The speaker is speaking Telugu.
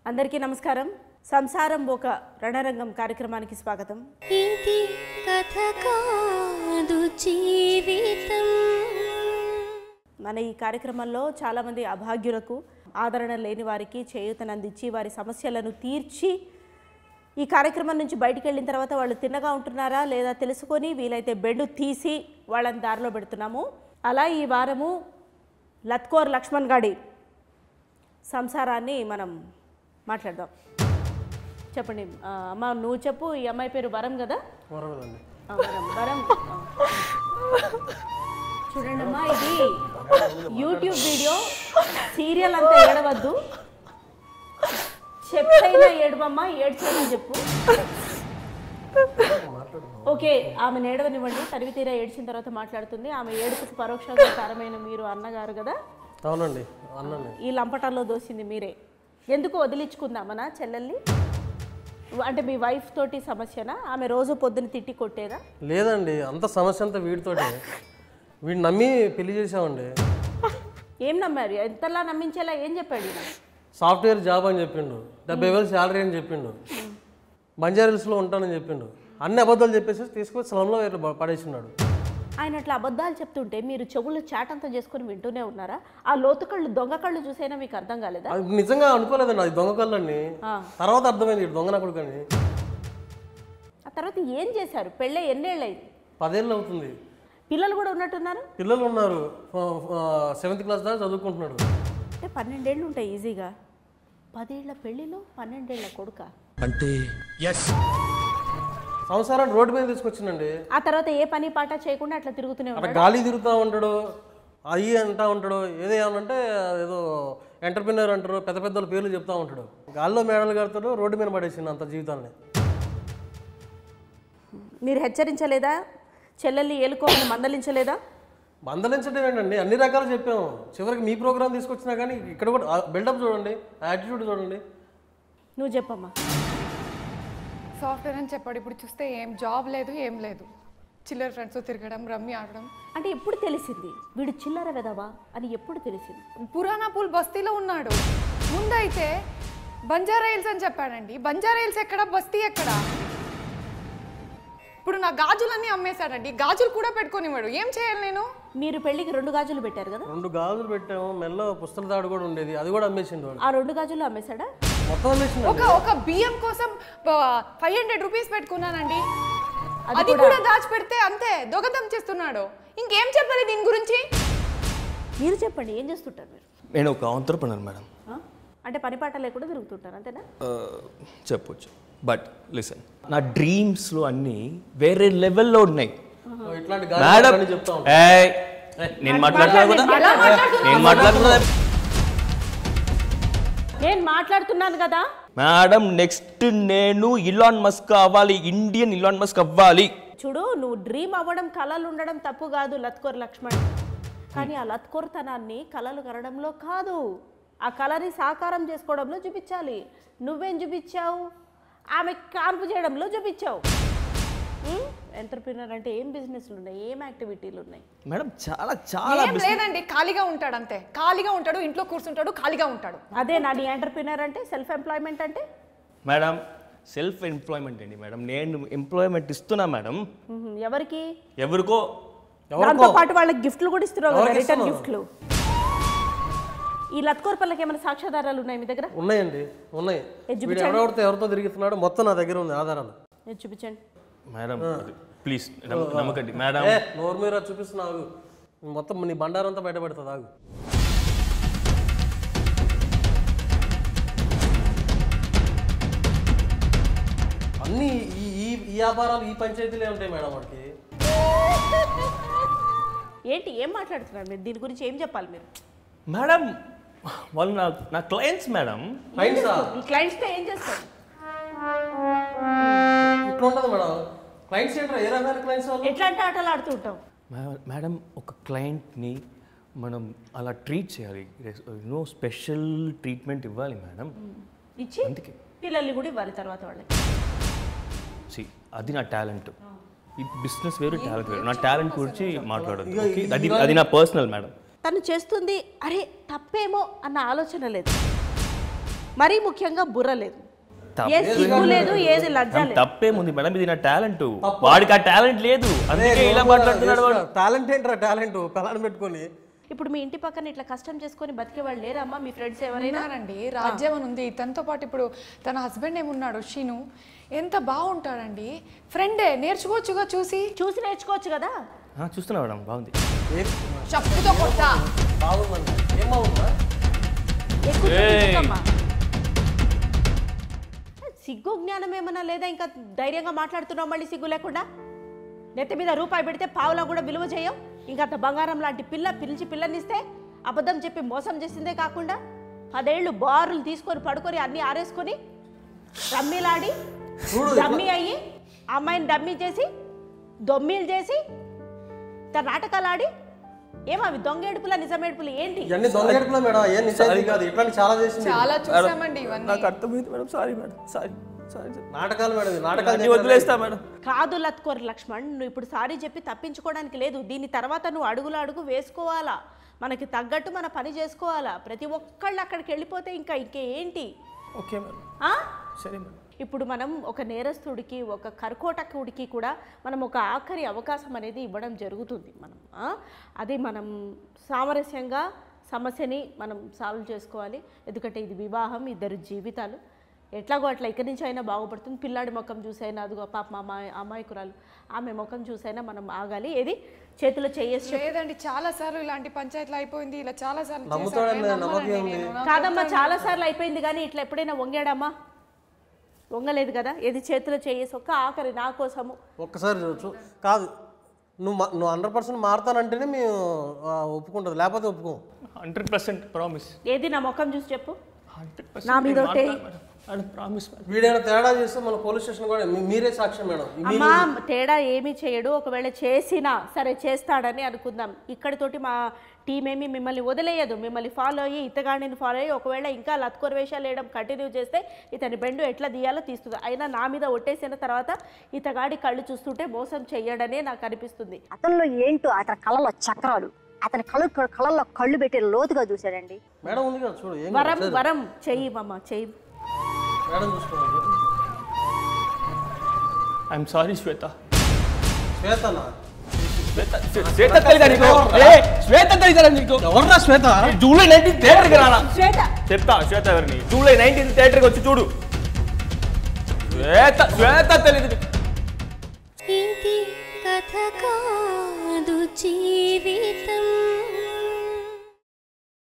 అందరికీ నమస్కారం. సంసారం ఒక రణరంగం కార్యక్రమానికి స్వాగతం. ఇది కథ కాదు జీవితం. మన ఈ కార్యక్రమంలో చాలామంది అభాగ్యులకు, ఆదరణ లేని వారికి చేయూతనందించి వారి సమస్యలను తీర్చి ఈ కార్యక్రమం నుంచి బయటికి వెళ్ళిన తర్వాత వాళ్ళు తిన్నగా ఉంటున్నారా లేదా తెలుసుకొని వీలైతే బెండు తీసి వాళ్ళని దారిలో పెడుతున్నాము. అలా ఈ వారము లత్కోర్ లక్ష్మణ్ గాడి సంసారాన్ని మనం మాట్లాడదాం. చెప్పండి అమ్మ, నువ్వు చెప్పు. ఈ అమ్మాయి పేరు వరం కదా? వరం. చూడండి అమ్మా, ఇది యూట్యూబ్ వీడియో, సీరియల్ అంతా ఏడవద్దు. చెప్పైనా ఏడవమ్మా, ఏడ్చైనా చెప్పు. ఓకే, ఆమె ఏడవనివ్వండి. తరివి తీరా ఏడ్చిన తర్వాత మాట్లాడుతుంది. ఆమె ఏడుపుకు పరోక్షంగా కారమైన మీరు అన్నగారు కదా? అవునండి, అన్ననే. ఈ లంపటంలో దోసింది మీరే. ఎందుకు వదిలించుకుందామనా చెల్లెల్ని? అంటే మీ వైఫ్ తోటి సమస్యనా? ఆమె రోజు పొద్దున తిట్టి కొట్టేదా? లేదండి, అంత సమస్య అంతా వీడితోటే. వీడిని నమ్మి పెళ్లి చేసామండి. ఏం నమ్మారు? ఎంతలా నమ్మించేలా ఏం చెప్పాడు ఈయన? సాఫ్ట్వేర్ జాబ్ అని చెప్పిండు, 70,000 శాలరీ అని చెప్పిండు, బంజారాహిల్స్లో ఉంటానని చెప్పిండు. అన్ని అబద్ధాలు చెప్పేసి తీసుకొచ్చి స్లంలో పడేసిన్నాడు. ఆయన అట్లా అబద్ధాలు చెప్తుంటే మీరు చెవులు చాటంతా చేసుకొని వింటూనే ఉన్నారా? ఆ లోతు కళ్ళు, దొంగ కళ్ళు చూసైనా మీకు అర్థం కాలేదా? అది నిజంగా అనుకోలేదండి, అది దొంగ కళ్ళని. తర్వాత అర్థమైంది దొంగ నా కొడుకని. ఆ తర్వాత ఏం చేశారు? పెళ్ళే ఎన్నేళ్ళు అయింది? 10 ఏళ్ళు అవుతుంది. పిల్లలు కూడా ఉన్నట్టున్నారు? పిల్లలు ఉన్నారు, 7th క్లాస్ దాకా చదువుకుంటున్నాడు. అంటే 12 ఏళ్ళు ఉంటాయి ఈజీగా. 10 ఏళ్ల పెళ్ళిలో 12 ఏళ్ల కొడుక అంటే సంసారాన్ని రోడ్డు మీద తీసుకొచ్చిందండి. ఆ తర్వాత ఏ పని పాట చేయకుండా అట్లా తిరుగుతూనే అట్లా ఉంటాడు. గాలి తిరుగుతూ ఉంటాడు, అయ్యి అంటా ఉంటాడు. ఏదేమనంటే ఏదో ఎంటర్ప్రినర్ అంటారు, పెద్ద పెద్ద పేర్లు చెప్తా ఉంటాడు. గాల్లో మేడలు కడతాడు, రోడ్డు మీద పడేసింది అంత జీవితాన్ని. మీరు హెచ్చరించలేదా? చెల్లెల్ని ఏలుకోమని మందలించలేదా? మందలించడం ఏంటండి, అన్ని రకాలు చెప్పాము. చివరికి మీ ప్రోగ్రామ్ తీసుకొచ్చినా కానీ ఇక్కడ కూడా బిల్డప్ చూడండి, యాటిట్యూడ్ చూడండి. నువ్వు చెప్పమ్మా. సాఫ్ట్వేర్ అని చెప్పాడు. ఇప్పుడు చూస్తే ఏం జాబ్ లేదు, ఏం లేదు. చిల్లర ఫ్రెండ్స్తో తిరగడం, రమ్మి ఆడడం. అంటే ఎప్పుడు తెలిసింది వీడు చిల్లర వెదవా అని? ఎప్పుడు తెలిసింది? పురాణాపూల్ బస్తీలో ఉన్నాడు. ముందైతే బంజారాహిల్స్ అని చెప్పాడండి. బంజారాహిల్స్ ఎక్కడ, బస్తీ ఎక్కడ? ఇప్పుడు నా గాజులన్నీ అమ్మేశాడండి. గాజులు కూడా పెట్టుకోనివాడు. ఏం చేయాలి నేను? మీరు పెళ్లికి 2 గాజులు పెట్టారు కదా? 2 గాజులు పెట్టాము, మెల్ల పుస్తల తాడు కూడా ఉండేది, అది కూడా అమ్మేసిండు వాడు. ఆ 2 గాజులు అమ్మేశాడా? మొత్తం అమ్మేసిండు. ఒక బియ్యం కోసం 500 రూపీస్ పెట్టుకున్నానండి. అది కూడా దాచిపెడితే అంతే దొంగతనం చేస్తున్నాడు. ఇంకేం చెప్పాలి దీని గురించి? మీరు చెప్పండి, ఏం చేస్తుంటారు మీరు? నేను ఒక ఆంటర్‌ప్రెన్యూర్ మేడం. అంటే పని పాట లేకుండా తిరుగుతుంటారు అంతేనా? చెప్పొచ్చు. బట్ లిసన్, నా డ్రీమ్స్లో అన్నీ వేరే లెవెల్లో ఉన్నాయి ఇట్లాంటి మేడం. గాజులు చెప్తా ఉంటాం. నేను మాట్లాడుతున్నా కదా, నేను మాట్లాడుతున్నా. నేను మాట్లాడుతున్నాను కదా మేడం, నెక్స్ట్ నేను ఇలాన్ మస్క్ అవ్వాలి, ఇండియన్ ఇలాన్ మస్క్ అవ్వాలి. చూడు, నువ్వు డ్రీమ్ అవ్వడం, కళలు ఉండడం తప్పు కాదు లత్కోర్ లక్ష్మణ్. కానీ ఆ లత్కోర్తనాన్ని కళలు కనడంలో కాదు, ఆ కళని సాకారం చేసుకోవడంలో చూపించాలి. నువ్వేం చూపించావు? ఆమె కాన్పు చేయడంలో చూపించావు. ఎంటర్‌ప్రెన్యూర్ అంటే ఏం బిజినెస్లు ఉన్నాయి, ఏం యాక్టివిటీలు ఉన్నాయి? మేడం చాలా చాలా ఏం లేదండి, ఖాళీగా ఉంటాడు అంతే. ఖాళీగా ఉంటాడు, ఇంట్లో కూర్చుంటాడు, ఖాళీగా ఉంటాడు. అదే నా నీ ఎంటర్‌ప్రెన్యూర్ అంటే, సెల్ఫ్ ఎంప్లాయ్మెంట్ అంటే? మేడం, సెల్ఫ్ ఎంప్లాయ్మెంట్ అండి మేడం. నేను ఎంప్లాయ్మెంట్ ఇస్తున్నా మేడం. ఎవరికి? ఎవరికో. దాంతో పాటు వాళ్ళకి గిఫ్ట్లు కూడా ఇస్తున్నావు కదా, రిటర్న్ గిఫ్ట్లు. ఈ లత్కోర్ పళ్ళకి ఏమైనా సాక్ష్యాధారాలు ఉన్నాయి మీ దగ్గర? ఉన్నాయండి, ఉన్నాయి. వీడు ఎవరితో తిరుగుతున్నాడు మొత్తం నా దగ్గర ఉంది ఆధారాలు. చూపించండి మేడం ప్లీజ్, నమ్మకండి మేడం. నోరు మీద చూపిస్తున్నావు, మొత్తం నీ బండారం అంతా బయటపడుతుంది. ఆగు. అన్నీ ఈ వ్యాపారాలు, ఈ పంచాయతీలే ఉంటాయి మేడం వాడికి. ఏంటి, ఏం మాట్లాడుతున్నారు మీరు? దీని గురించి ఏం చెప్పాలి మీరు? మేడం, వాళ్ళు నా క్లయింట్స్ మేడం. క్లయింట్సా? ఈ క్లయింట్స్తో ఏం చేస్తారు? ఇట్లా ఉంటుంది మేడం. క్లయింట్స్ ఏంటో ఏ రకమైన క్లయింట్స్ వాళ్ళు? ఎట్లాంటి ఆటలు ఆడుతూ ఉంటాం మేడం? ఒక క్లయింట్ని మనం అలా ట్రీట్ చేయాలి, స్పెషల్ ట్రీట్మెంట్ ఇవ్వాలి మేడం. ఇచ్చి అందుకే పిల్లల్ని కూడా ఇవ్వాలి తర్వాత వాళ్ళకి. అది నా టాలెంట్. ఈ బిజినెస్ వేరు, టాలెంట్ వేరు. నా టాలెంట్ గురించి మాట్లాడొద్దు. అది నా పర్సనల్ మేడం. తను చేస్తుంది అరే తప్పేమో అన్న ఆలోచన లేదు. మరీ ముఖ్యంగా బుర్ర లేదు, ఏ సిగ్గు లేదు, ఏది లజ్జ లేదు. తప్పేముంది మేడం, ఇది నా టాలెంట్. వాడికి ఆ టాలెంట్ లేదు, అందుకే ఇలా మాట్లాడుతున్నాడు వాడు. టాలెంట్ ఏంట్రా టాలెంట్ పిల్లని పెట్టుకొని. ఇప్పుడు మీ ఇంటి పక్కన ఇట్లా కష్టం చేసుకొని బతికే వాళ్ళు లేరమ్మా మీ ఫ్రెండ్స్ ఎవరైనా? ఉన్నారండి, రాజ్యం అని ఉంది. తనతో పాటు ఇప్పుడు తన హస్బెండ్ ఏమున్నాడు షీను, ఎంత బాగుంటాడండి. ఫ్రెండే, నేర్చుకోవచ్చుగా, చూసి నేర్చుకోవచ్చు కదా. చూస్తున్నా మేడం, బాగుంది. చెప్పుతో కొట్టా బాగుందండి. ఏం బాగుందా? సిగ్గు జ్ఞానం ఏమన్నా లేదా? ఇంకా ధైర్యంగా మాట్లాడుతున్నావు మళ్ళీ సిగ్గు లేకుండా. నెత్తి మీద రూపాయి పెడితే పావులా కూడా విలువ చేయం. ఇంకా అంత బంగారం లాంటి పిల్లనిస్తే అబద్ధం చెప్పి మోసం చేసిందే కాకుండా 10 ఏళ్ళు బారులు తీసుకొని పడుకొని అన్ని ఆరేసుకొని రమ్మీలాడి డమ్మీ అయ్యి అమ్మాయిని డమ్మీ చేసి దొమ్మీలు చేసి నాటకాలు ఆడి ఏమవి దొంగేడుపులా నిజమేడుపులు ఏంటి? చాలా చూసామండి ఇవన్నీ. నాకు అర్థమైంది మేడం, సారీ మేడం, సారీ నాటకాలు మేడం, నాటకాలు వదిలేస్తా మేడం. కాదు లత్కోర్ లక్ష్మణ్, నువ్వు ఇప్పుడు సారీ చెప్పి తప్పించుకోవడానికి లేదు. దీని తర్వాత నువ్వు అడుగు వేసుకోవాలా, మనకి తగ్గట్టు మన పని చేసుకోవాలా. ప్రతి ఒక్కళ్ళు అక్కడికి వెళ్ళిపోతే ఇంకేంటి? ఓకే మేడం, సరే మేడం. ఇప్పుడు మనం ఒక నేరస్తుడికి, ఒక కర్కోటకుడికి కూడా మనం ఒక ఆఖరి అవకాశం అనేది ఇవ్వడం జరుగుతుంది. అది మనం సామరస్యంగా సమస్యని మనం సాల్వ్ చేసుకోవాలి. ఎందుకంటే ఇది వివాహం, 2 జీవితాలు. ఎట్లాగో అట్లా ఇక్కడి నుంచి అయినా బాగుపడుతుంది. పిల్లాడి ముఖం చూసైనా, అదిగో పాప అమ్మాయికురాలు ఆమె ముఖం చూసైనా మనం ఆగాలి. ఏది చేతిలో చేయేసి లేదండి, చాలా సార్లు ఇలాంటి పంచాయతీలు అయిపోయింది. ఇలా చాలా సార్లు కాదమ్మా, చాలా సార్లు అయిపోయింది. కానీ ఇట్లా ఎప్పుడైనా వంగాడమ్మా? వంగలేదు కదా. ఏది చేతిలో చేయేసి ఒక్క ఆఖరి నా కోసము ఒక్కసారి కాదు. నువ్వు 100% మారుతానంటేనే మేము ఒప్పుకుంటుంది, లేకపోతే ఒప్పుకోం. 100% ప్రామిస్. ఏది నా ముఖం చూసి చెప్పు, నా మీద వీడైనా తేడా చేస్తే మన పోలీస్ స్టేషన్ కూడా మీరే సాక్ష్యం మేడం. అమ్మా తేడా ఏమీ చేయడు. ఒకవేళ చేసినా సరే చేస్తాడని అనుకుందాం. ఇక్కడితోటి మా టీం ఏమి మిమ్మల్ని వదిలేయదు. మిమ్మల్ని ఫాలో అయ్యి, ఇతగాడిని ఫాలో అయ్యి ఒకవేళ ఇంకా లత్కోర్ వేషాలు వేయడం కంటిన్యూ చేస్తే ఇతని బెండు ఎట్లా తీయాలో తీస్తుంది. అయినా నా మీద ఒట్టేసిన తర్వాత ఇతగాడి కళ్ళు చూస్తుంటే మోసం చెయ్యడనే నాకు అనిపిస్తుంది. అతనిలో ఏంటో అతని కళ్ళలో చక్రాలు, అతని కళ్ళల్లో కళ్ళు పెట్టి లోతుగా చూశాడండి. మేడం ఉంది కదా చూడు, వరం చెయ్యి మమ్మ, చెయ్యి మేడం చూసుకోండి. ఐఎమ్ సారీ శ్వేత. శ్వేతనా? శ్వేత తెలియదా నీకు? శ్వేత తెలియదా నీకు? ఎవరున్నా శ్వేత? జూలై 19 థియేటర్కి రానా? శ్వేత చెప్తా, శ్వేత ఎవరిని? జూలై 19 థియేటర్కి వచ్చి చూడు. శ్వేత తెలియదు. ఇది కథ కాదు జీవితం.